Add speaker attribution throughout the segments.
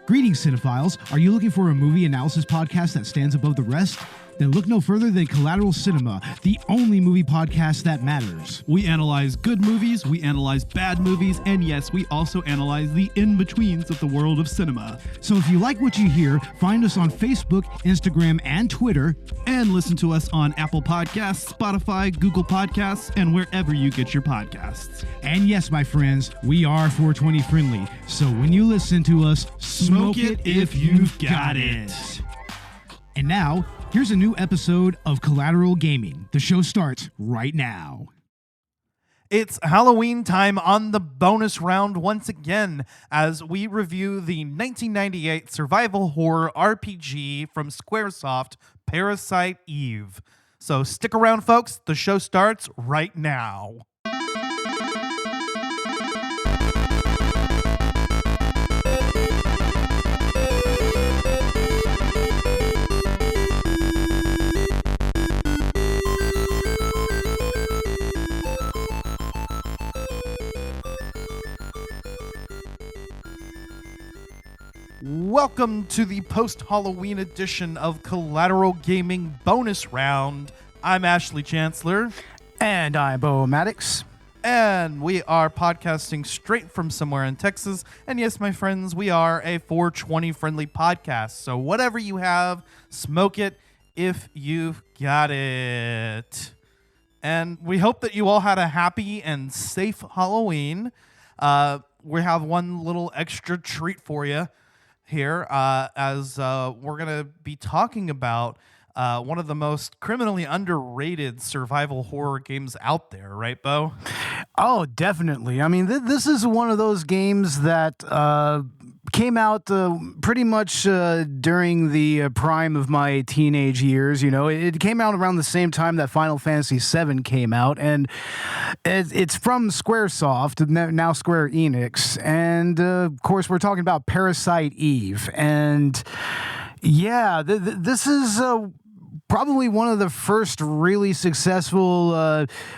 Speaker 1: Greetings, cinephiles. Are you looking for a movie analysis podcast that stands above the rest? Then look no further than Collateral Cinema, the only movie podcast that matters.
Speaker 2: We analyze good movies, we analyze bad movies, and yes, we also analyze the in-betweens of the world of cinema.
Speaker 1: So if you like what you hear, find us on Facebook, Instagram, and Twitter.
Speaker 2: And listen to us on Apple Podcasts, Spotify, Google Podcasts, and wherever you get your podcasts.
Speaker 1: And yes, my friends, we are 420 friendly. So when you listen to us, smoke it if you've got it. And now, here's a new episode of Collateral Gaming. The show starts right now.
Speaker 3: It's Halloween time on the bonus round once again as we review the 1998 survival horror RPG from Squaresoft, Parasite Eve. So stick around, folks. The show starts right now. Welcome to the post-Halloween edition of Collateral Gaming Bonus Round. I'm Ashley Chancellor.
Speaker 4: And I'm Bo Maddox.
Speaker 3: And we are podcasting straight from somewhere in Texas. And yes, my friends, we are a 420 friendly podcast. So whatever you have, smoke it if you've got it. And we hope that you all had a happy and safe Halloween. We have one little extra treat for you here as we're going to be talking about one of the most criminally underrated survival horror games out there, right, Bo?
Speaker 4: Oh, definitely. I mean, this is one of those games that came out pretty much during the prime of my teenage years. You know, it came out around the same time that Final Fantasy VII came out, and it's from Squaresoft, now Square Enix, and of course we're talking about Parasite Eve, and yeah, this is probably one of the first really successful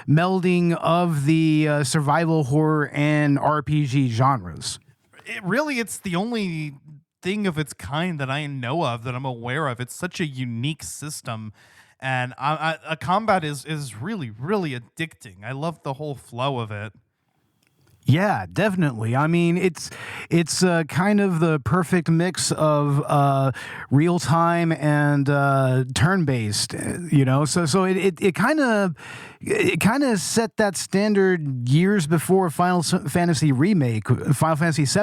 Speaker 4: melding of the survival horror and RPG genres.
Speaker 3: It's the only thing of its kind that I know of, that I'm aware of. It's such a unique system, and a combat is really, really addicting. I love the whole flow of it.
Speaker 4: Yeah, definitely. I mean, it's kind of the perfect mix of real time and turn-based, you know. So it kind of set that standard years before Final Fantasy VII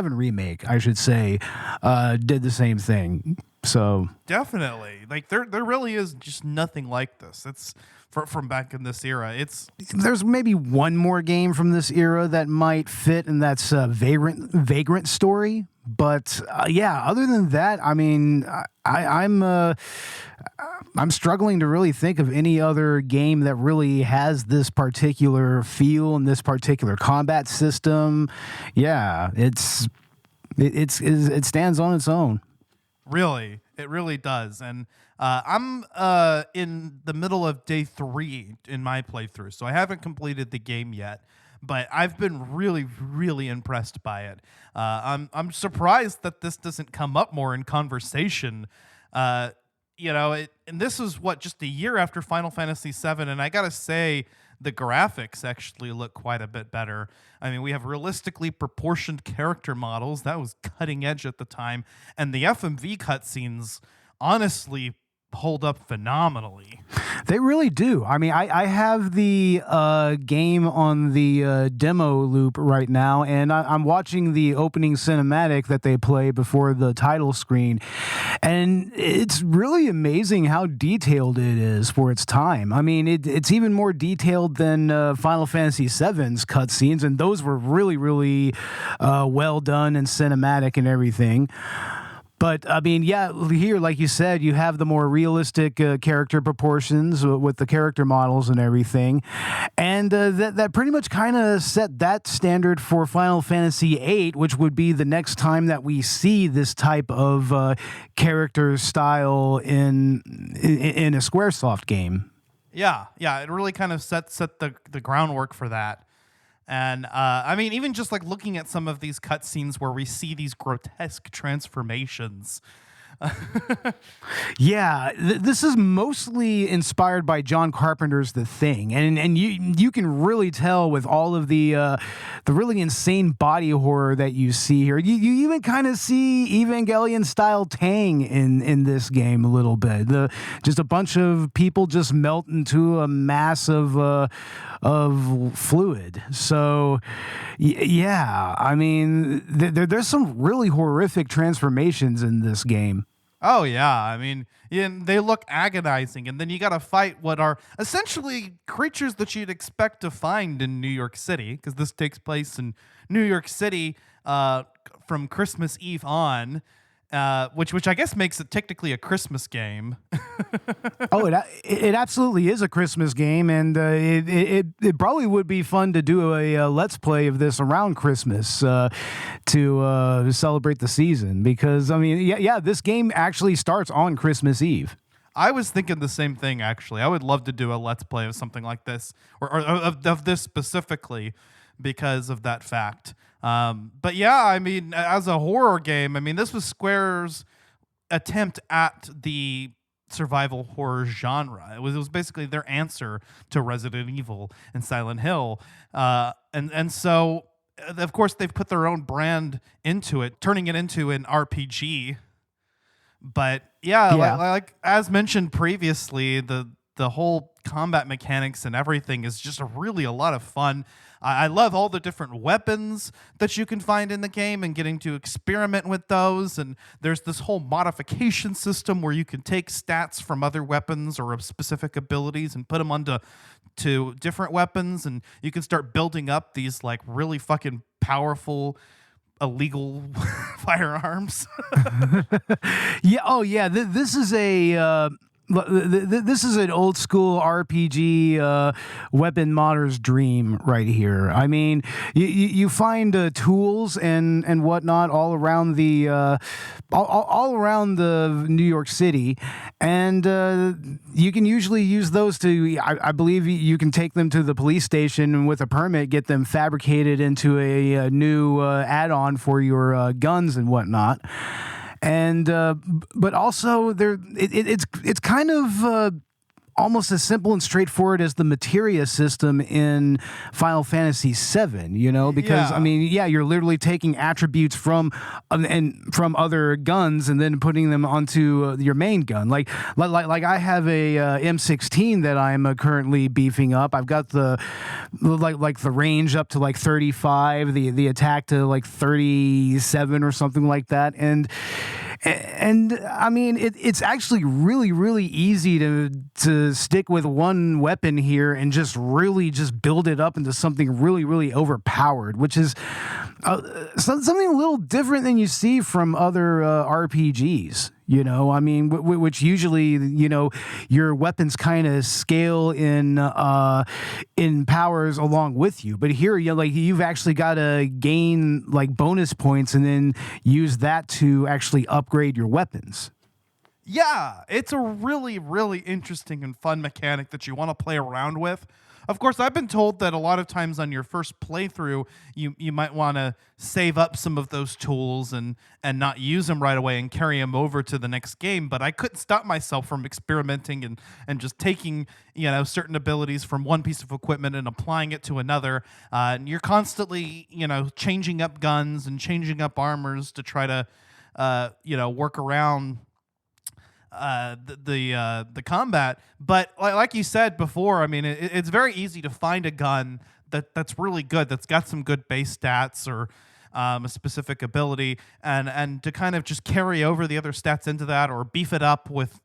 Speaker 4: remake, I should say, did the same thing. So
Speaker 3: definitely, like there really is just nothing like this. It's from back in this era.
Speaker 4: There's maybe one more game from this era that might fit, and that's Vagrant Story. But yeah, other than that, I mean, I'm struggling to really think of any other game that really has this particular feel and this particular combat system. Yeah, it stands on its own.
Speaker 3: Really, it really does. And I'm in the middle of day 3 in my playthrough, so I haven't completed the game yet, but I've been really, really impressed by it. I'm surprised that this doesn't come up more in conversation. And this is just a year after Final Fantasy VII, and I gotta say, the graphics actually look quite a bit better. I mean, we have realistically proportioned character models. That was cutting edge at the time. And the FMV cutscenes honestly hold up phenomenally.
Speaker 4: They really do. I mean, I have the game on the demo loop right now, and I'm watching the opening cinematic that they play before the title screen, and it's really amazing how detailed it is for its time. I mean, it's even more detailed than Final Fantasy VII's cutscenes, and those were really, really well done and cinematic and everything. But, I mean, yeah, here, like you said, you have the more realistic character proportions with the character models and everything. And that pretty much kind of set that standard for Final Fantasy VIII, which would be the next time that we see this type of character style in a Squaresoft game.
Speaker 3: Yeah, it really kind of set the groundwork for that. And I mean, even just like looking at some of these cutscenes where we see these grotesque transformations.
Speaker 4: Yeah, this is mostly inspired by John Carpenter's The Thing, and you can really tell with all of the really insane body horror that you see here. You even kind of see Evangelion style Tang in this game a little bit. Just a bunch of people just melt into a mass of fluid. So yeah, I mean there's some really horrific transformations in this game.
Speaker 3: Oh yeah, I mean, they look agonizing, and then you got to fight what are essentially creatures that you'd expect to find in New York City, because this takes place in New York City from Christmas Eve on, which I guess makes it technically a Christmas game.
Speaker 4: Oh, it absolutely is a Christmas game, and it probably would be fun to do a let's play of this around Christmas to celebrate the season. Because I mean, yeah, this game actually starts on Christmas Eve.
Speaker 3: I was thinking the same thing, actually. I would love to do a let's play of something like this, or of this specifically, because of that fact. But yeah, I mean, as a horror game, I mean, this was Square's attempt at the survival horror genre. It was basically their answer to Resident Evil and Silent Hill. And so, of course, they've put their own brand into it, turning it into an RPG. But yeah. Like as mentioned previously, the whole combat mechanics and everything is just really a lot of fun. I love all the different weapons that you can find in the game and getting to experiment with those. And there's this whole modification system where you can take stats from other weapons or of specific abilities and put them onto different weapons. And you can start building up these like really fucking powerful illegal firearms.
Speaker 4: Yeah. Oh, yeah. This is this is an old school RPG weapon modder's dream right here. I mean, you find tools and whatnot all around the all around the New York City, and you can usually use those to. I believe you can take them to the police station and with a permit get them fabricated into a new add-on for your guns and whatnot. And but also it's kind of almost as simple and straightforward as the materia system in Final Fantasy VII, you know, because
Speaker 3: Yeah.
Speaker 4: I mean, yeah, you're literally taking attributes from other guns and then putting them onto your main gun. Like I have a M16 that I'm currently beefing up. I've got the range up to like 35, the attack to like 37 or something like that, and I mean, it's actually really, really easy to stick with one weapon here and just really just build it up into something really, really overpowered, which is something a little different than you see from other RPGs. You know, I mean, which usually, you know, your weapons kind of scale in powers along with you. But here, you've actually got to gain like bonus points and then use that to actually upgrade your weapons.
Speaker 3: Yeah, it's a really, really interesting and fun mechanic that you want to play around with. Of course, I've been told that a lot of times on your first playthrough, you might want to save up some of those tools and not use them right away and carry them over to the next game. But I couldn't stop myself from experimenting and just taking, you know, certain abilities from one piece of equipment and applying it to another. And you're constantly, you know, changing up guns and changing up armors to try to, work around the combat. But like you said before, I mean, it's very easy to find a gun that's really good, that's got some good base stats or a specific ability, and to kind of just carry over the other stats into that or beef it up with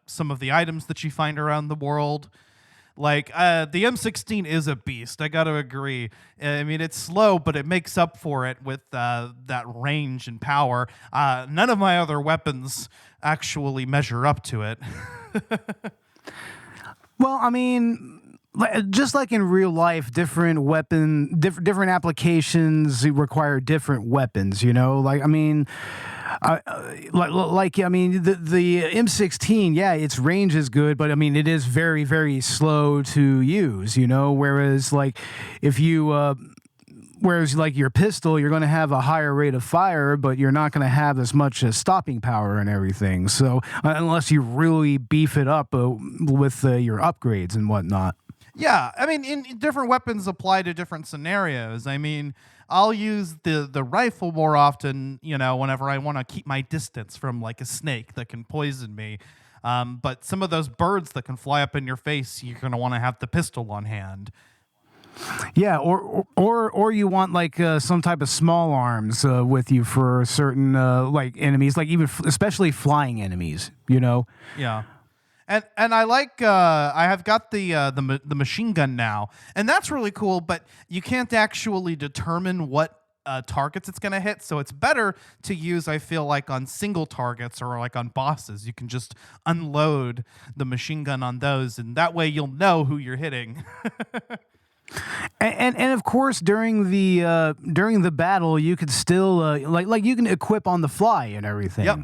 Speaker 3: some of the items that you find around the world. Like, the M16 is a beast, I gotta agree. I mean, it's slow, but it makes up for it with that range and power. None of my other weapons actually measure up to it.
Speaker 4: Well, I mean, just like in real life, different applications require different weapons, you know? Like, I mean... the M16, yeah, its range is good, but I mean it is very, very slow to use, you know. Whereas like if you Whereas like your pistol, you're going to have a higher rate of fire, but you're not going to have as much stopping power and everything. So unless you really beef it up with your upgrades and whatnot.
Speaker 3: Yeah, I mean, in different weapons apply to different scenarios. I mean, I'll use the rifle more often, whenever I want to keep my distance from like a snake that can poison me. But some of those birds that can fly up in your face, you're going to want to have the pistol on hand.
Speaker 4: Yeah, or you want like some type of small arms with you for certain like enemies, like even especially flying enemies.
Speaker 3: Yeah, and I like I have got the machine gun now, and that's really cool. But you can't actually determine what targets it's going to hit, so it's better to use, I feel like, on single targets or like on bosses. You can just unload the machine gun on those, and that way you'll know who you're hitting.
Speaker 4: And of course during the battle you could still like you can equip on the fly and everything.
Speaker 3: Yep.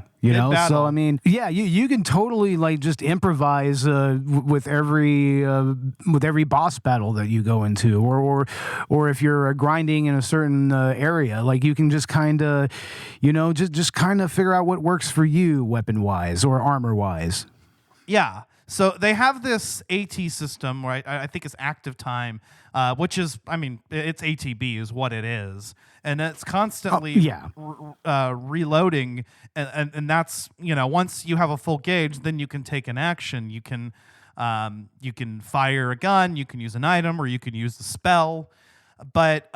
Speaker 4: So I mean, yeah, you can totally like just improvise with every boss battle that you go into, or if you're grinding in a certain area, like you can just kind of just kind of figure out what works for you weapon wise or armor wise.
Speaker 3: Yeah. So they have this AT system, right? I think it's active time, which is, I mean, it's ATB is what it is. And it's constantly reloading. And that's, once you have a full gauge, then you can take an action. You can fire a gun, you can use an item, or you can use the spell. But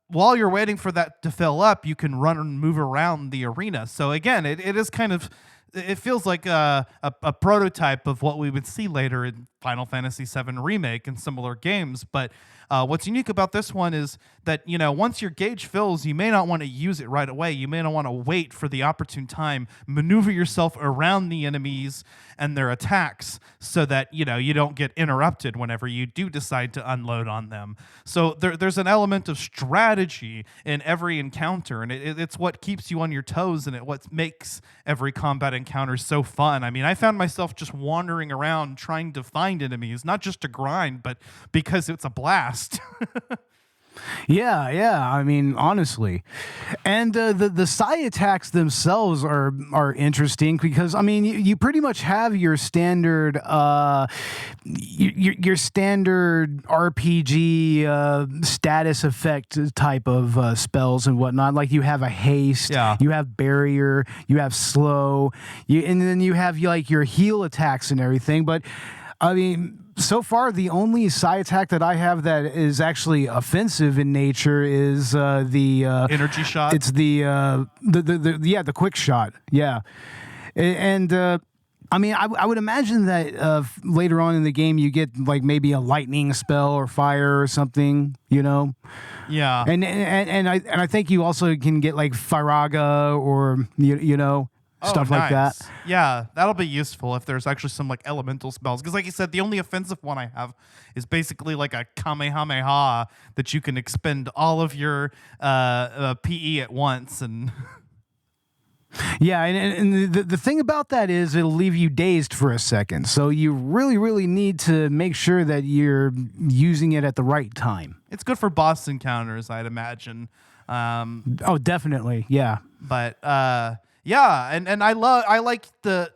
Speaker 3: while you're waiting for that to fill up, you can run and move around the arena. So again, it is kind of... It feels like a prototype of what we would see later in Final Fantasy VII Remake and similar games. But what's unique about this one is that, once your gauge fills, you may not want to use it right away. You may not want to wait for the opportune time, maneuver yourself around the enemies and their attacks so that, you don't get interrupted whenever you do decide to unload on them. So there's an element of strategy in every encounter, and it's what keeps you on your toes, and what makes every combat encounter so fun. I mean, I found myself just wandering around trying to find enemies, not just to grind, but because it's a blast.
Speaker 4: Yeah. I mean, honestly, and the psi attacks themselves are interesting because I mean, you pretty much have your standard your standard RPG status effect type of spells and whatnot. Like you have a haste, you have barrier, you have slow, and then you have like your heal attacks and everything. But I mean, so far, the only psi attack that I have that is actually offensive in nature is the
Speaker 3: energy shot.
Speaker 4: It's the quick shot. Yeah, and I mean, I would imagine that later on in the game you get like maybe a lightning spell or fire or something.
Speaker 3: Yeah,
Speaker 4: and I think you also can get like Firaga or stuff like that.
Speaker 3: Yeah, that'll be useful if there's actually some like elemental spells. Because like you said, the only offensive one I have is basically like a Kamehameha that you can expend all of your PE at once. And
Speaker 4: yeah, and the thing about that is it'll leave you dazed for a second. So you really, really need to make sure that you're using it at the right time.
Speaker 3: It's good for boss encounters, I'd imagine.
Speaker 4: Oh, definitely. Yeah.
Speaker 3: But yeah, and I like the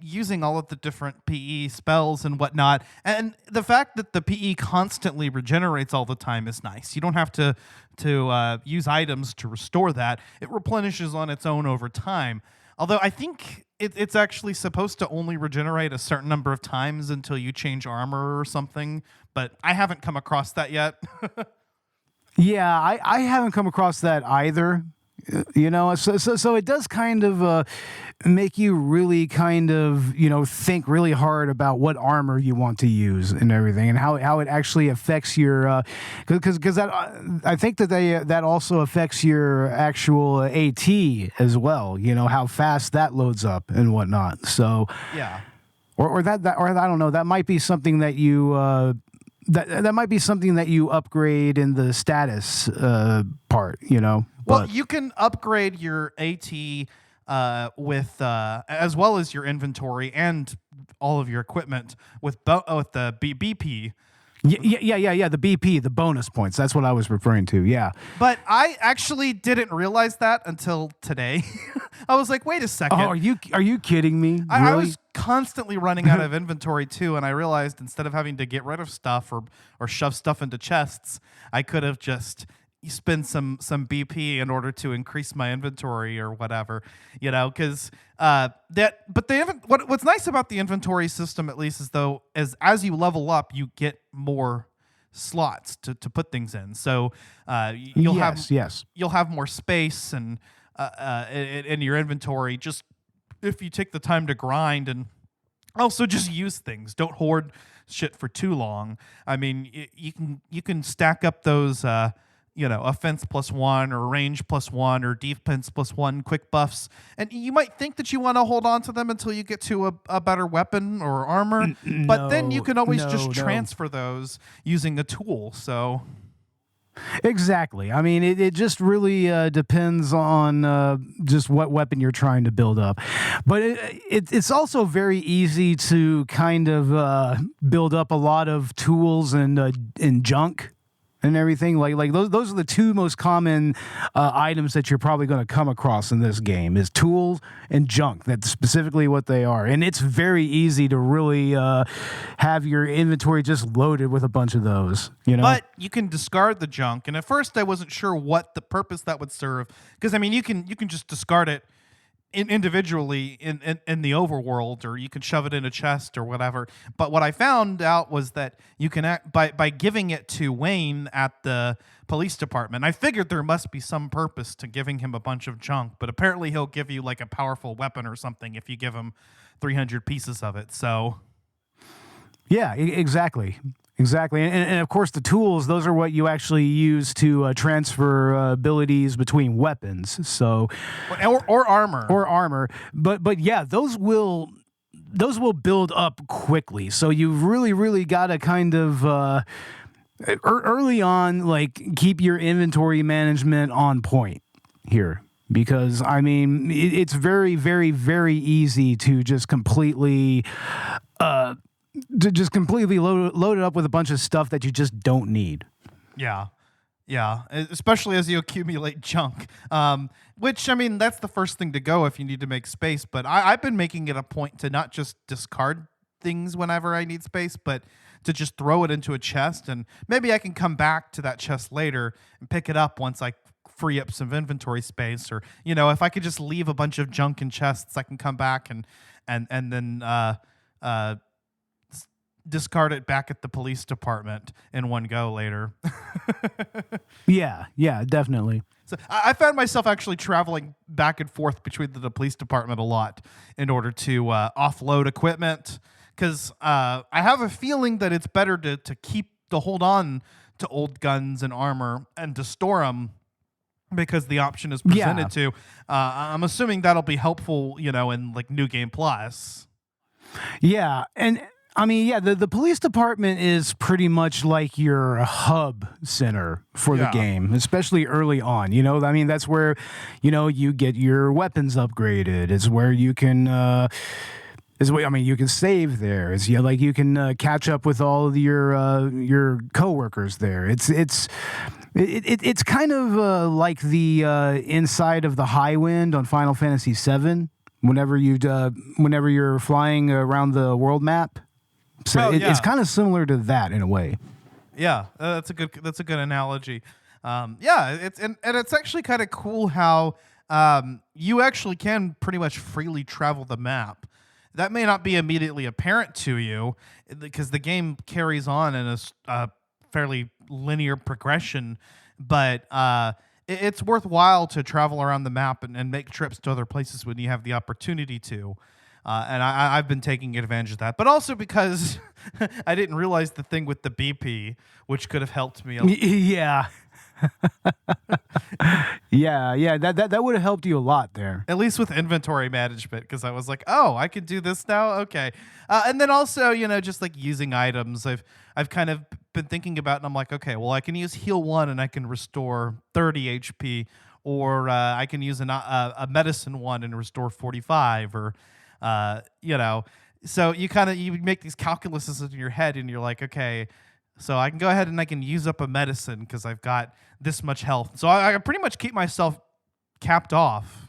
Speaker 3: using all of the different PE spells and whatnot, and the fact that the PE constantly regenerates all the time is nice. You don't have to use items to restore that; it replenishes on its own over time. Although I think it's actually supposed to only regenerate a certain number of times until you change armor or something, but I haven't come across that yet.
Speaker 4: Yeah, I haven't come across that either. So it does kind of make you really kind of think really hard about what armor you want to use and everything, and how it actually affects your because that I think that also affects your actual AT as well. How fast that loads up and whatnot. So
Speaker 3: yeah,
Speaker 4: or I don't know, that might be something that you. That might be something that you upgrade in the status part,
Speaker 3: Well, you can upgrade your AT with as well as your inventory and all of your equipment with the BP.
Speaker 4: Yeah. The BP, the bonus points. That's what I was referring to. Yeah.
Speaker 3: But I actually didn't realize that until today. I was like, wait a second.
Speaker 4: Oh, are you kidding me?
Speaker 3: I
Speaker 4: Really?
Speaker 3: was constantly running out of inventory too, and I realized instead of having to get rid of stuff or shove stuff into chests, I could have just spend some BP in order to increase my inventory or whatever, because what's nice about the inventory system, at least, is though as you level up, you get more slots to put things in. So you'll have more space and in your inventory, just if you take the time to grind and also just use things. Don't hoard shit for too long. I mean, you can stack up those offense +1 or range +1 or defense +1 quick buffs. And you might think that you want to hold on to them until you get to a better weapon or armor, but then you can always just transfer those using a tool. So
Speaker 4: exactly. I mean, it just really depends on just what weapon you're trying to build up. But it's also very easy to kind of build up a lot of tools and junk and everything. Like those are the two most common items that you're probably going to come across in this game is tools and junk. That's specifically what they are. And it's very easy to really have your inventory just loaded with a bunch of those,
Speaker 3: But you can discard the junk. And at first I wasn't sure what the purpose that would serve. Because, I mean, you can just discard it individually in the overworld, or you can shove it in a chest or whatever. But what I found out was that you can by giving it to Wayne at the police department. I figured there must be some purpose to giving him a bunch of junk, but apparently he'll give you like a powerful weapon or something if you give him 300 pieces of it. So
Speaker 4: yeah, exactly. And of course, the tools, those are what you actually use to transfer abilities between weapons. So,
Speaker 3: or armor.
Speaker 4: Or armor. But yeah, those will build up quickly. So you've really got to kind of early on, like, keep your inventory management on point here. Because, I mean, it's very, very, very easy to just completely load it up with a bunch of stuff that you just don't need.
Speaker 3: Yeah, especially as you accumulate junk. Which, I mean, that's the first thing to go if you need to make space. But I've been making it a point to not just discard things whenever I need space, but to just throw it into a chest. And maybe I can come back to that chest later and pick it up once I free up some inventory space. Or, if I could just leave a bunch of junk in chests, I can come back and then discard it back at the police department in one go later.
Speaker 4: Yeah, definitely.
Speaker 3: So I found myself actually traveling back and forth between the police department a lot in order to offload equipment, because I have a feeling that it's better to hold on to old guns and armor and to store them, because the option is presented to. I'm assuming that'll be helpful, in like New Game Plus.
Speaker 4: Yeah, and I mean, the police department is pretty much like your hub center for the game, especially early on. I mean, that's where, you get your weapons upgraded. It's where you can, you can save there. It's you can catch up with all of your coworkers there. It's kind of like the inside of the Highwind on Final Fantasy VII. Whenever you're flying around the world map. So it's kind of similar to that in a way.
Speaker 3: Yeah, that's a good analogy. It's actually kind of cool how you actually can pretty much freely travel the map. That may not be immediately apparent to you because the game carries on in a fairly linear progression, but it's worthwhile to travel around the map and make trips to other places when you have the opportunity to. And I've been taking advantage of that, but also because I didn't realize the thing with the BP, which could have helped me.
Speaker 4: Yeah. That would have helped you a lot there.
Speaker 3: At least with inventory management, because I was like, oh, I could do this now? Okay. And then also, just like using items, I've kind of been thinking about, and I'm like, okay, well, I can use heal 1 and I can restore 30 HP, or I can use a medicine 1 and restore 45, or so you make these calculuses in your head and you're like, okay, So I can go ahead and I can use up a medicine because I've got this much health. So I pretty much keep myself capped off.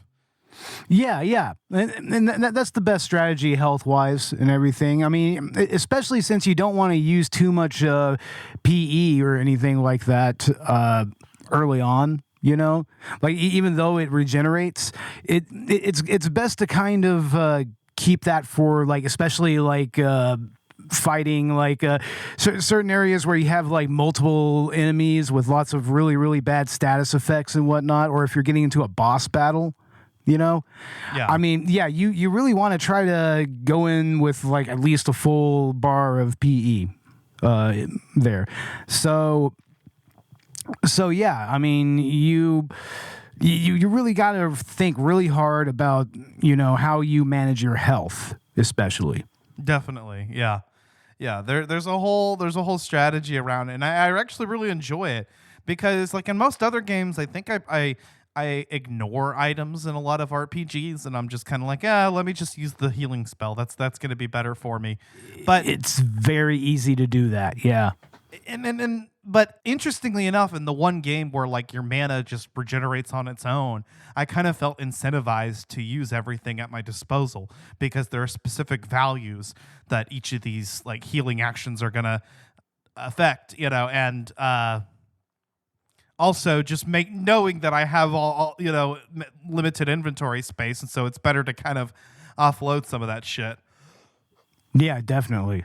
Speaker 4: Yeah. And that's the best strategy health-wise and everything. I mean, especially since you don't want to use too much PE or anything like that early on, you know? Like, even though it regenerates, it's best to kind of keep that for, like, especially, like, fighting, like, certain areas where you have, like, multiple enemies with lots of really, really bad status effects and whatnot, or if you're getting into a boss battle. You know?
Speaker 3: Yeah.
Speaker 4: I mean, yeah, you really want to try to go in with like at least a full bar of PE there. So yeah, I mean, you really got to think really hard about, you know, how you manage your health, especially.
Speaker 3: Definitely. Yeah. Yeah. There's a whole strategy around it. And I actually really enjoy it because, like, in most other games, I think I ignore items in a lot of RPGs, and I'm just kind of like, let me just use the healing spell. That's going to be better for me. But
Speaker 4: it's very easy to do that. Yeah.
Speaker 3: But interestingly enough, in the one game where like your mana just regenerates on its own, I kind of felt incentivized to use everything at my disposal because there are specific values that each of these like healing actions are going to affect, you know, and also just knowing that I have all you know, limited inventory space, and so it's better to kind of offload some of that shit.
Speaker 4: Yeah, definitely.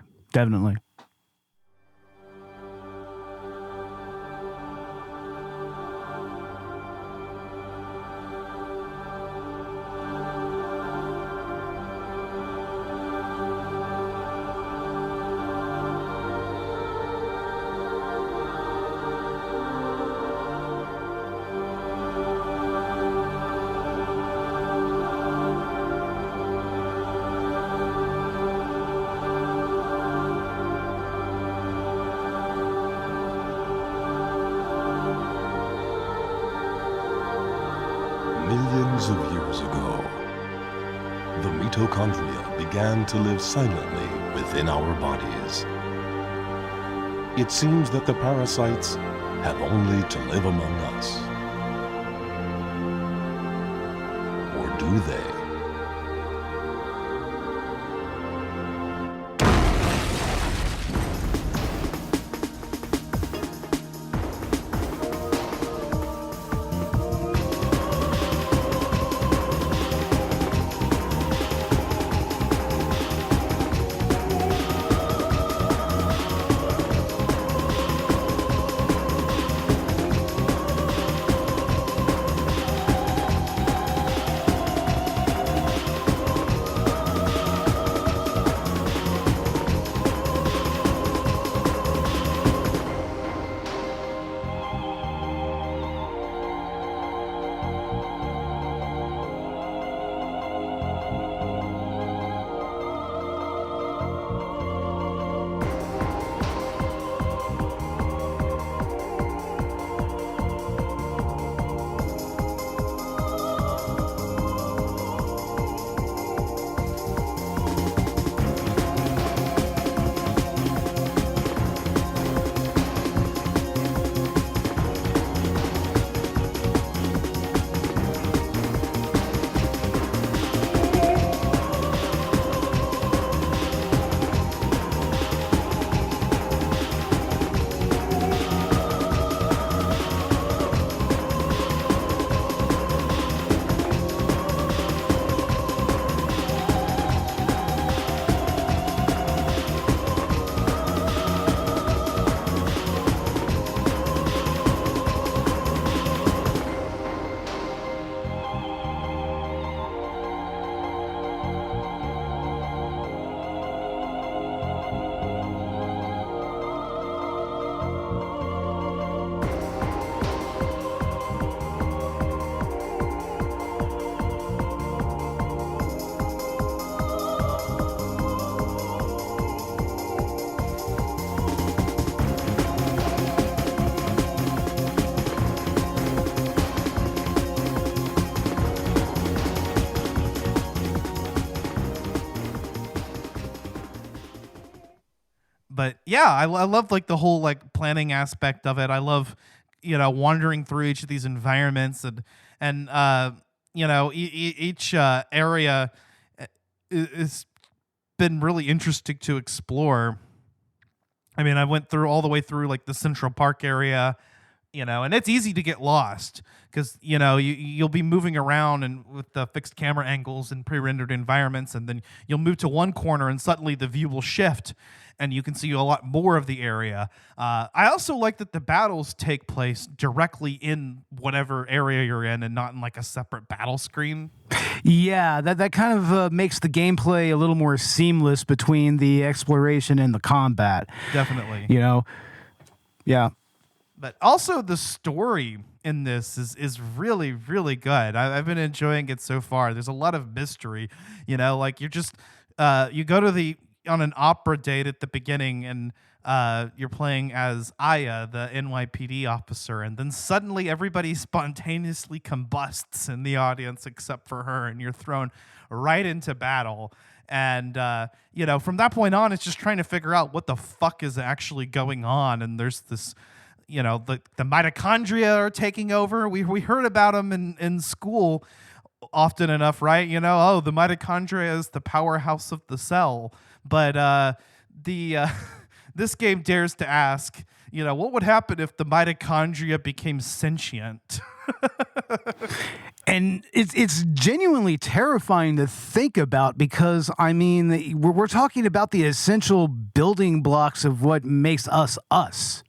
Speaker 5: Millions of years ago, the mitochondria began to live silently within our bodies. It seems that the parasites have only to live among us. Or do they?
Speaker 3: But yeah, I love like the whole like planning aspect of it. I love, wandering through each of these environments and each area is been really interesting to explore. I mean, I went through all the way through like the Central Park area, and it's easy to get lost because, you'll be moving around and with the fixed camera angles and pre-rendered environments, and then you'll move to one corner and suddenly the view will shift and you can see a lot more of the area. I also like that the battles take place directly in whatever area you're in and not in like a separate battle screen.
Speaker 4: Yeah, that kind of makes the gameplay a little more seamless between the exploration and the combat.
Speaker 3: Definitely.
Speaker 4: Yeah.
Speaker 3: But also the story in this is really, really good. I've been enjoying it so far. There's a lot of mystery, like you're just, you go to on an opera date at the beginning and you're playing as Aya, the NYPD officer, and then suddenly everybody spontaneously combusts in the audience except for her, and you're thrown right into battle. And, from that point on, it's just trying to figure out what the fuck is actually going on. And there's this, the mitochondria are taking over. We heard about them in school often enough, right? The mitochondria is the powerhouse of the cell. But this game dares to ask, what would happen if the mitochondria became sentient?
Speaker 4: And it's genuinely terrifying to think about because, I mean, we're talking about the essential building blocks of what makes us us,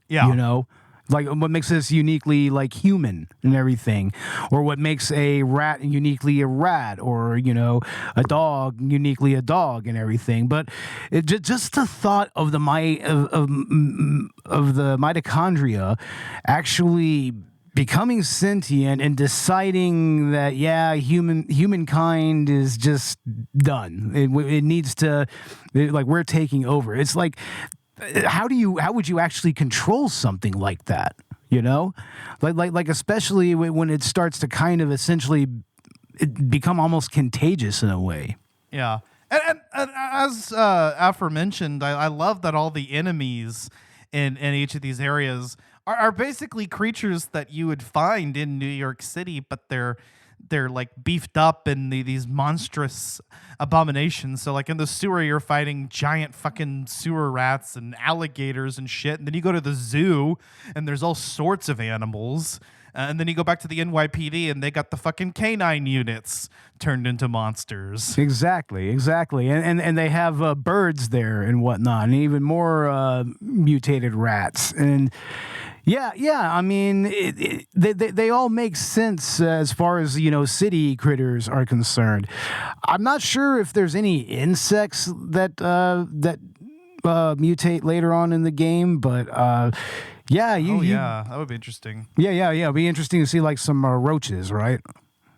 Speaker 4: Like what makes us uniquely like human and everything, or what makes a rat uniquely a rat, or a dog uniquely a dog and everything. But just the thought of the mitochondria actually becoming sentient and deciding that humankind is just done. It needs to we're taking over. It's like. How would you actually control something like that? Like especially when it starts to kind of essentially become almost contagious in a way.
Speaker 3: Yeah, and as aforementioned, I love that all the enemies in each of these areas are basically creatures that you would find in New York City, but they're like beefed up in these monstrous abominations. So like in the sewer, you're fighting giant fucking sewer rats and alligators and shit. And then you go to the zoo and there's all sorts of animals. And then you go back to the NYPD and they got the fucking canine units turned into monsters.
Speaker 4: Exactly. And they have birds there and whatnot, and even more mutated rats. And yeah. I mean, they all make sense as far as city critters are concerned. I'm not sure if there's any insects that mutate later on in the game, but
Speaker 3: that would be interesting.
Speaker 4: Yeah. It'd be interesting to see like some roaches, right?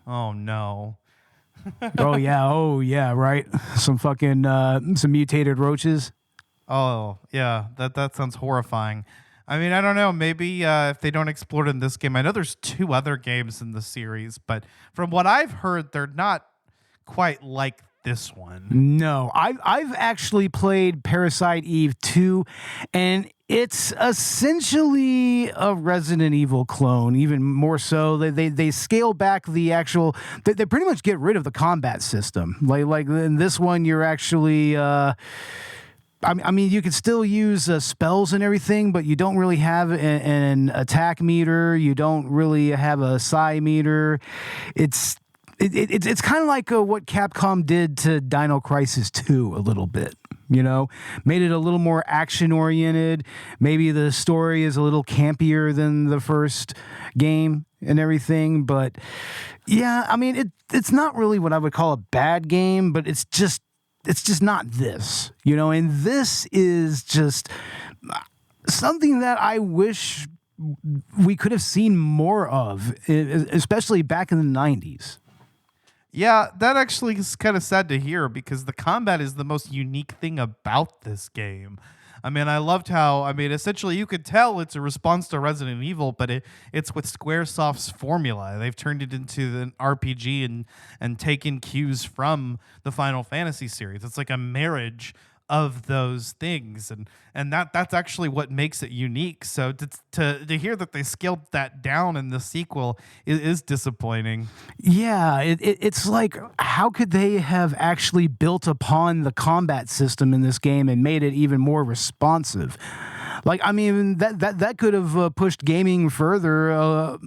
Speaker 3: Oh no.
Speaker 4: Oh yeah, right. Some fucking some mutated roaches.
Speaker 3: Oh yeah, that sounds horrifying. I mean, I don't know. Maybe if they don't explore it in this game, I know there's 2 other games in the series, but from what I've heard, they're not quite like this one.
Speaker 4: No, I've actually played Parasite Eve 2, and it's essentially a Resident Evil clone, even more so. They scale back the actual. They pretty much get rid of the combat system. Like in this one, you're actually. I mean, you can still use spells and everything, but you don't really have an attack meter. You don't really have a psi meter. It's kind of like what Capcom did to Dino Crisis 2 a little bit. Made it a little more action oriented. Maybe the story is a little campier than the first game and everything. But yeah, I mean, it's not really what I would call a bad game, but it's just not this, and this is just something that I wish we could have seen more of, especially back in the 90s.
Speaker 3: Yeah, that actually is kind of sad to hear because the combat is the most unique thing about this game. I mean, I loved how, essentially you could tell it's a response to Resident Evil, but it's with Squaresoft's formula. They've turned it into an RPG and taken cues from the Final Fantasy series. It's like a marriage of those things, and that's actually what makes it unique. So to hear that they scaled that down in the sequel is disappointing.
Speaker 4: Yeah, it's like, how could they have actually built upon the combat system in this game and made it even more responsive? Like, I mean, that could have pushed gaming further, a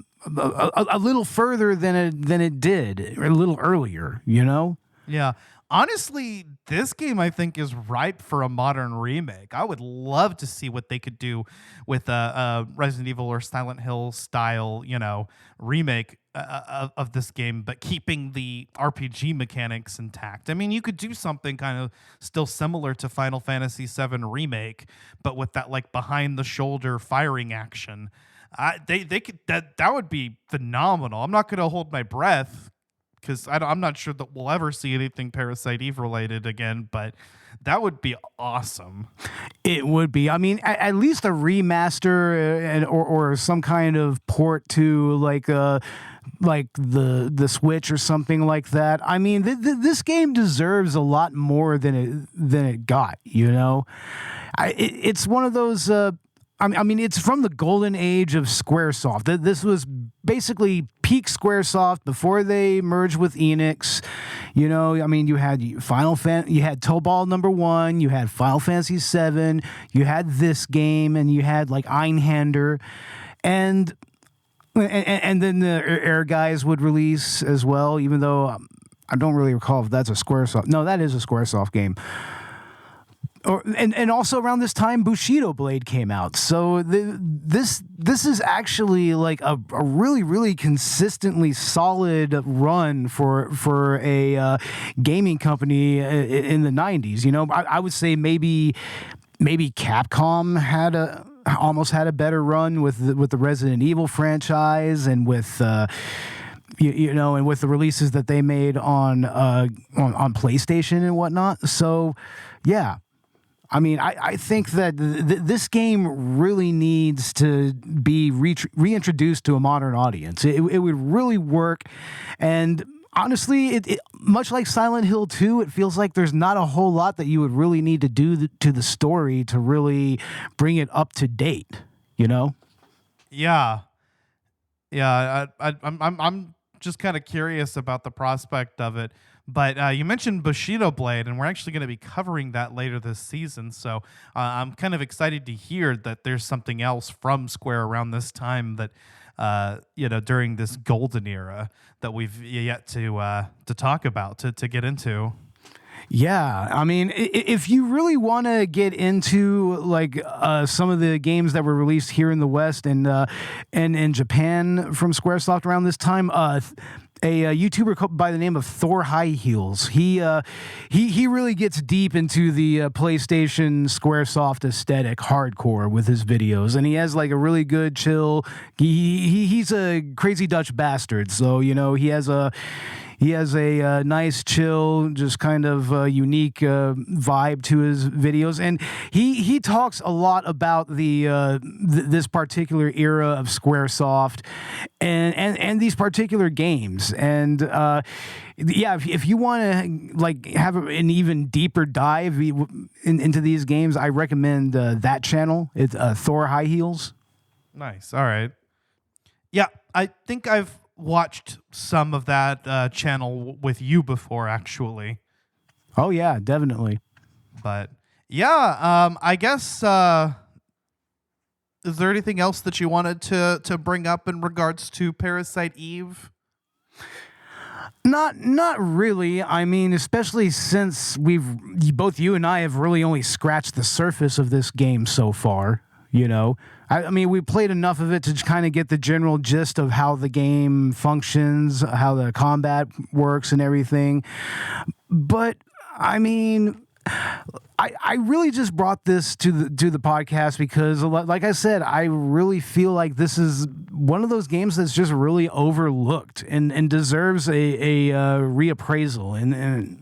Speaker 4: little further than it did, a little earlier, you know?
Speaker 3: Yeah. Honestly, this game I think is ripe for a modern remake. I would love to see what they could do with a Resident Evil or Silent Hill style, remake of this game, but keeping the RPG mechanics intact. I mean, you could do something kind of still similar to Final Fantasy VII Remake, but with that like behind the shoulder firing action. They could that would be phenomenal. I'm not going to hold my breath, because I'm not sure that we'll ever see anything Parasite Eve related again, but that would be awesome.
Speaker 4: It would be. I mean, at least a remaster or some kind of port to like the Switch or something like that. I mean, this game deserves a lot more than it got. It's one of those. I mean, it's from the golden age of Squaresoft. This was basically peak Squaresoft before they merged with Enix. I mean, you had you had Tobal #1, you had Final Fantasy VII, you had this game, and you had like Einhander, and then the Air Guys would release as well. Even though I don't really recall if that's a Squaresoft. No, that is a Squaresoft game. And also around this time, Bushido Blade came out. So this is actually like a really, really consistently solid run for a gaming company in the 90s. I would say maybe Capcom almost had a better run with the Resident Evil franchise and with and with the releases that they made on PlayStation and whatnot. So yeah. I mean, I think that this game really needs to be reintroduced to a modern audience. It would really work. And honestly, it much like Silent Hill 2, it feels like there's not a whole lot that you would really need to do to the story to really bring it up to date,
Speaker 3: Yeah. Yeah, I'm just kind of curious about the prospect of it. But you mentioned Bushido Blade, and we're actually going to be covering that later this season. So I'm kind of excited to hear that there's something else from Square around this time that, during this golden era that we've yet to talk about, to get into.
Speaker 4: Yeah, I mean, if you really want to get into like some of the games that were released here in the West and in Japan from Squaresoft around this time, a YouTuber by the name of Thor High Heels. He really gets deep into the PlayStation Squaresoft aesthetic hardcore with his videos, and he has like a really good chill. He's a crazy Dutch bastard, so he has a nice, chill, just kind of unique vibe to his videos, and he talks a lot about this particular era of Squaresoft and these particular games. And if you want to like have an even deeper dive into these games, I recommend that channel. It's Thor High Heels.
Speaker 3: Nice. All right. Yeah, I think I've watched some of that channel with you before, actually.
Speaker 4: Oh yeah, definitely.
Speaker 3: But yeah, I guess is there anything else that you wanted to bring up in regards to Parasite Eve?
Speaker 4: Not really. I mean, especially since both you and I have really only scratched the surface of this game so far. I mean, we played enough of it to kind of get the general gist of how the game functions, how the combat works and everything. But I mean, I really just brought this to the podcast because, like I said, I really feel like this is one of those games that's just really overlooked and deserves a reappraisal. And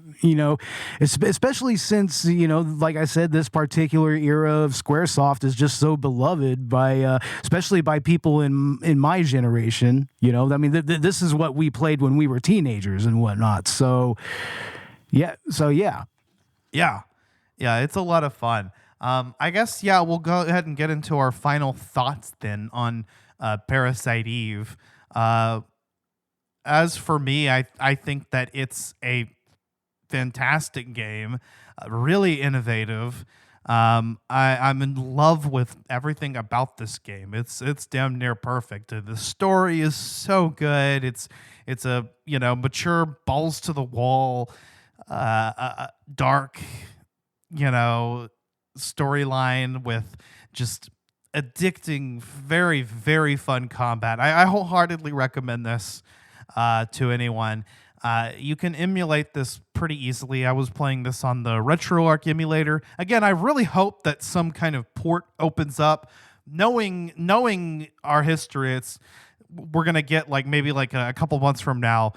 Speaker 4: especially since, like I said, this particular era of Squaresoft is just so beloved by, especially by people in my generation. I mean, this is what we played when we were teenagers and whatnot. So, yeah.
Speaker 3: Yeah. Yeah, it's a lot of fun. I guess, yeah, we'll go ahead and get into our final thoughts then on Parasite Eve. As for me, I think that it's a fantastic game, really innovative. I'm in love with everything about this game. It's damn near perfect. The story is so good. It's a mature, balls to the wall, dark, storyline with just addicting, very, very fun combat. I wholeheartedly recommend this to anyone. You can emulate this pretty easily. I was playing this on the RetroArch emulator. Again, I really hope that some kind of port opens up. Knowing our history, we're gonna get maybe a couple months from now,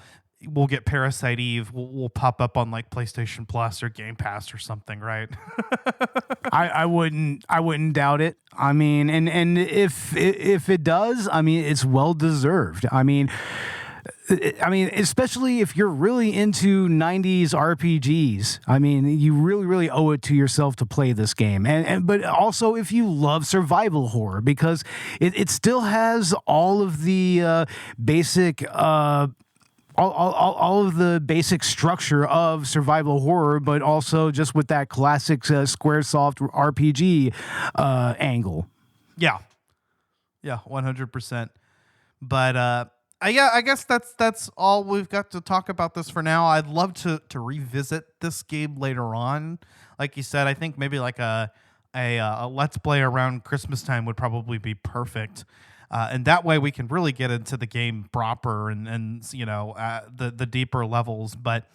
Speaker 3: we'll get Parasite Eve. We'll pop up on PlayStation Plus or Game Pass or something, right?
Speaker 4: I wouldn't doubt it. I mean, and if it does, I mean, it's well deserved. I mean, especially if you're really into 90s RPGs, I mean, you really, really owe it to yourself to play this game. But also if you love survival horror, because it still has all of the basic all of the basic structure of survival horror, but also just with that classic Squaresoft RPG angle.
Speaker 3: Yeah, 100%. But I guess that's all we've got to talk about this for now. I'd love to revisit this game later on. Like you said, I think maybe a Let's Play around Christmas time would probably be perfect. And that way we can really get into the game proper and the deeper levels. But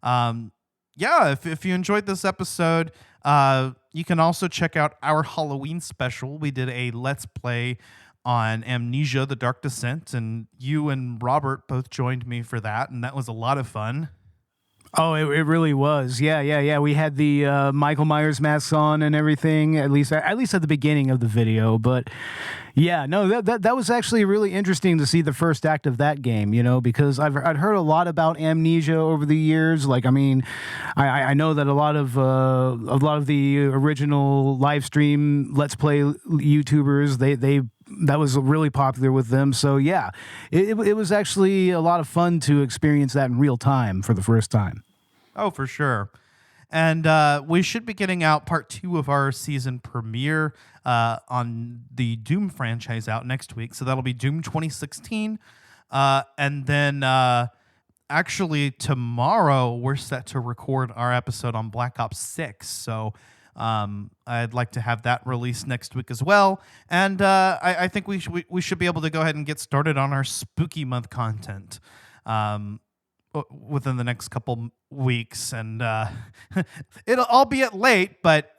Speaker 3: if you enjoyed this episode, you can also check out our Halloween special. We did a Let's Play on Amnesia: The Dark Descent, and you and Robert both joined me for that, and that was a lot of fun.
Speaker 4: Oh, it really was. Yeah. We had the Michael Myers masks on and everything, at least at the beginning of the video. But yeah, no, that was actually really interesting to see the first act of that game, because I'd heard a lot about Amnesia over the years. I know that a lot of the original live stream Let's Play YouTubers, that was really popular with them. So yeah, it was actually a lot of fun to experience that in real time for the first time.
Speaker 3: Oh, for sure. And we should be getting out part 2 of our season premiere on the Doom franchise out next week. So that'll be Doom 2016. And then actually tomorrow we're set to record our episode on Black Ops 6. So I'd like to have that released next week as well. And I think we should be able to go ahead and get started on our spooky month content within the next couple weeks. And it'll albeit late, but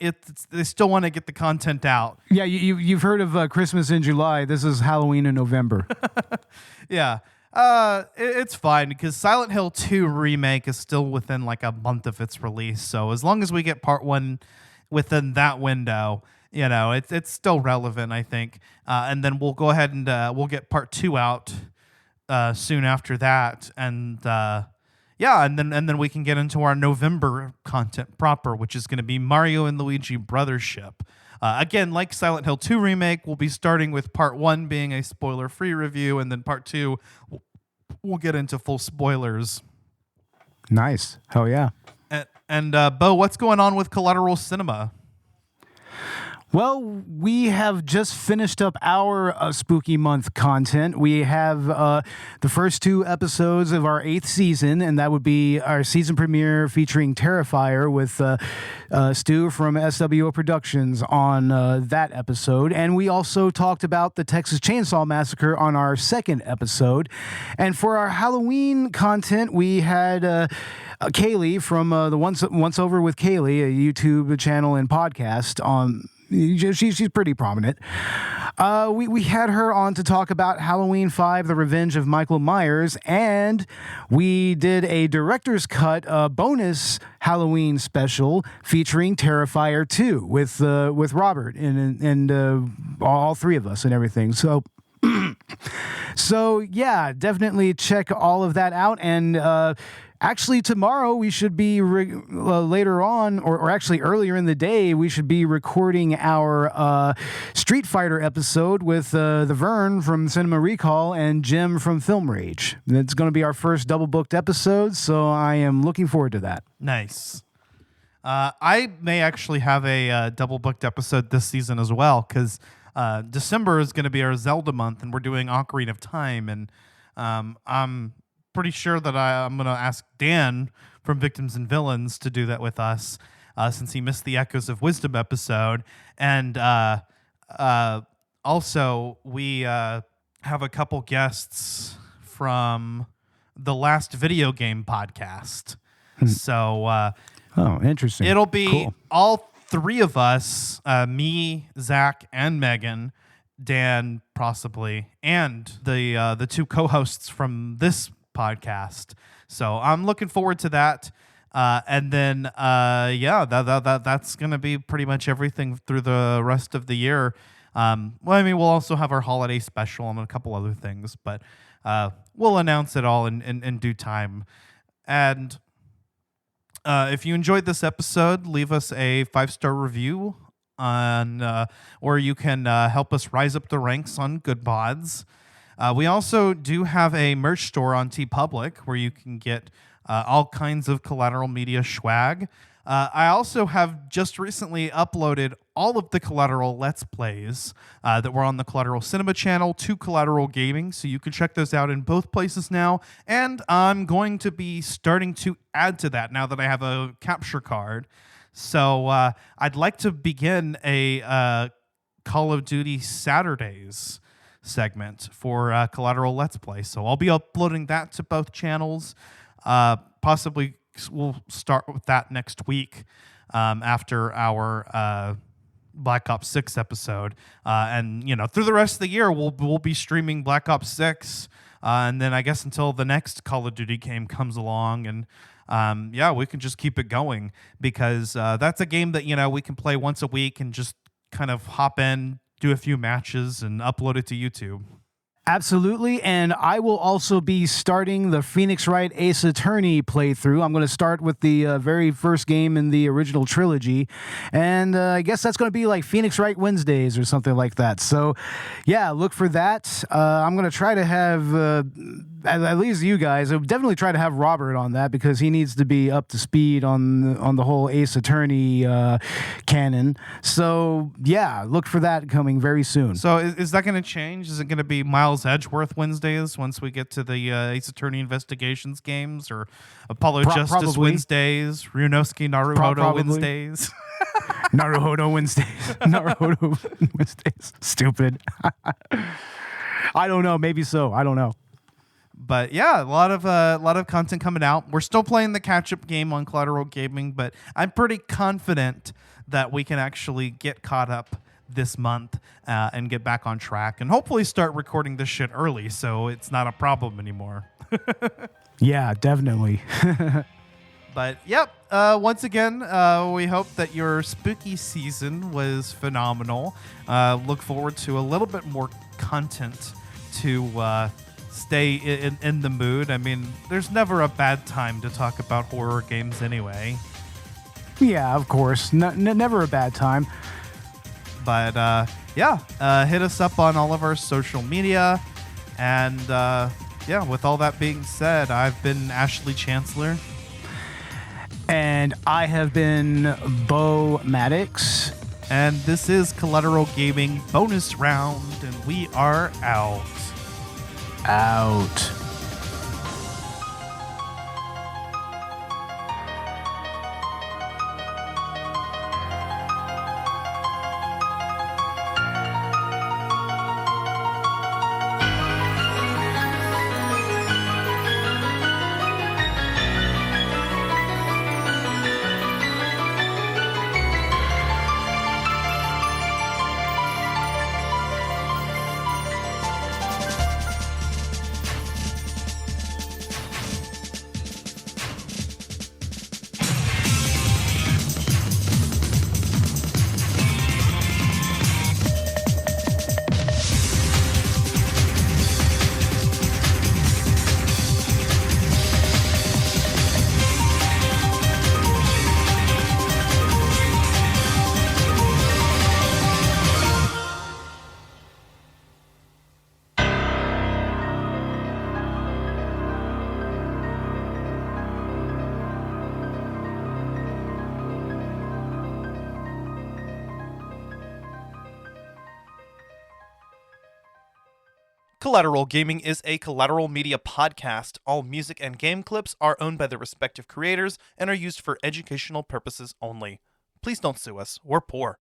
Speaker 3: they still want to get the content out.
Speaker 4: Yeah, you've heard of Christmas in July. This is Halloween in November.
Speaker 3: Yeah. It's fine because Silent Hill 2 remake is still within a month of its release. So as long as we get part 1 within that window, it's still relevant, I think. And then we'll go ahead and we'll get part 2 out soon after that. And and then we can get into our November content proper, which is going to be Mario and Luigi Brothership. Again, like Silent Hill 2 Remake, we'll be starting with part 1 being a spoiler-free review, and then part 2, we'll get into full spoilers.
Speaker 4: Nice. Hell yeah.
Speaker 3: And Bo, what's going on with Collateral Cinema?
Speaker 4: Well, we have just finished up our Spooky Month content. We have the first 2 episodes of our 8th season, and that would be our season premiere featuring Terrifier with Stu from SWO Productions on that episode. And we also talked about the Texas Chainsaw Massacre on our 2nd episode. And for our Halloween content, we had Kaylee from the Once Over with Kaylee, a YouTube channel and podcast on. She's pretty prominent. We had her on to talk about Halloween 5, The Revenge of Michael Myers, and we did a director's cut bonus Halloween special featuring Terrifier 2 with Robert and all 3 of us and everything. So yeah, definitely check all of that out. And Actually, tomorrow we should be later on, or actually earlier in the day, we should be recording our Street Fighter episode with the Vern from Cinema Recall and Jim from Film Rage. It's going to be our first double booked episode, so I am looking forward to that.
Speaker 3: Nice. I may actually have a double booked episode this season as well, because December is going to be our Zelda month, and we're doing Ocarina of Time, and I'm pretty sure that I'm going to ask Dan from Victims and Villains to do that with us, since he missed the Echoes of Wisdom episode. And also, we have a couple guests from the last video game podcast. So
Speaker 4: oh, interesting.
Speaker 3: It'll be
Speaker 4: cool.
Speaker 3: All three of us, me, Zach, and Megan, Dan possibly, and the two co-hosts from this podcast. So I'm looking forward to that. And then that's gonna be pretty much everything through the rest of the year. We'll also have our holiday special and a couple other things, but we'll announce it all in due time. And if you enjoyed this episode, leave us a 5-star review on, or you can help us rise up the ranks on Good Pods. We also do have a merch store on TeePublic where you can get all kinds of Collateral Media swag. I also have just recently uploaded all of the Collateral Let's Plays that were on the Collateral Cinema channel to Collateral Gaming, so you can check those out in both places now. And I'm going to be starting to add to that now that I have a capture card. So I'd like to begin a Call of Duty Saturdays segment for Collateral Let's Play. So I'll be uploading that to both channels. Possibly we'll start with that next week after our Black Ops 6 episode. And, through the rest of the year, we'll be streaming Black Ops 6. And then I guess until the next Call of Duty game comes along. And we can just keep it going, because that's a game that, we can play once a week and just kind of hop in, do a few matches, and upload it to YouTube.
Speaker 4: Absolutely, and I will also be starting the Phoenix Wright Ace Attorney playthrough. I'm going to start with the very first game in the original trilogy, and I guess that's going to be like Phoenix Wright Wednesdays or something like that. So, yeah, look for that. I'm going to try to have, at least you guys, I'll definitely try to have Robert on that, because he needs to be up to speed on the whole Ace Attorney canon. So, yeah, look for that coming very soon.
Speaker 3: So is that going to change? Is it going to be Miles Edgeworth Wednesdays once we get to the Ace Attorney Investigations games, or Apollo Justice
Speaker 4: probably.
Speaker 3: Wednesdays, Ryunosuke Naruhodo Wednesdays?
Speaker 4: Naruhodo Wednesdays. Naruhodo Wednesdays. Stupid. I don't know. Maybe so. I don't know.
Speaker 3: But yeah, a lot of content coming out. We're still playing the catch-up game on Collateral Gaming, but I'm pretty confident that we can actually get caught up this month and get back on track, and hopefully start recording this shit early so it's not a problem anymore.
Speaker 4: Yeah, definitely.
Speaker 3: But yep, once again, we hope that your spooky season was phenomenal. Look forward to a little bit more content to stay in the mood. I mean, there's never a bad time to talk about horror games anyway.
Speaker 4: Yeah, of course. Never a bad time.
Speaker 3: But hit us up on all of our social media. And with all that being said, I've been Ashley Chancellor.
Speaker 4: And I have been Bo Maddox.
Speaker 3: And this is Collateral Gaming Bonus Round, and we are out.
Speaker 4: Out.
Speaker 3: Collateral Gaming is a Collateral Media Podcast. All music and game clips are owned by their respective creators and are used for educational purposes only. Please don't sue us. We're poor.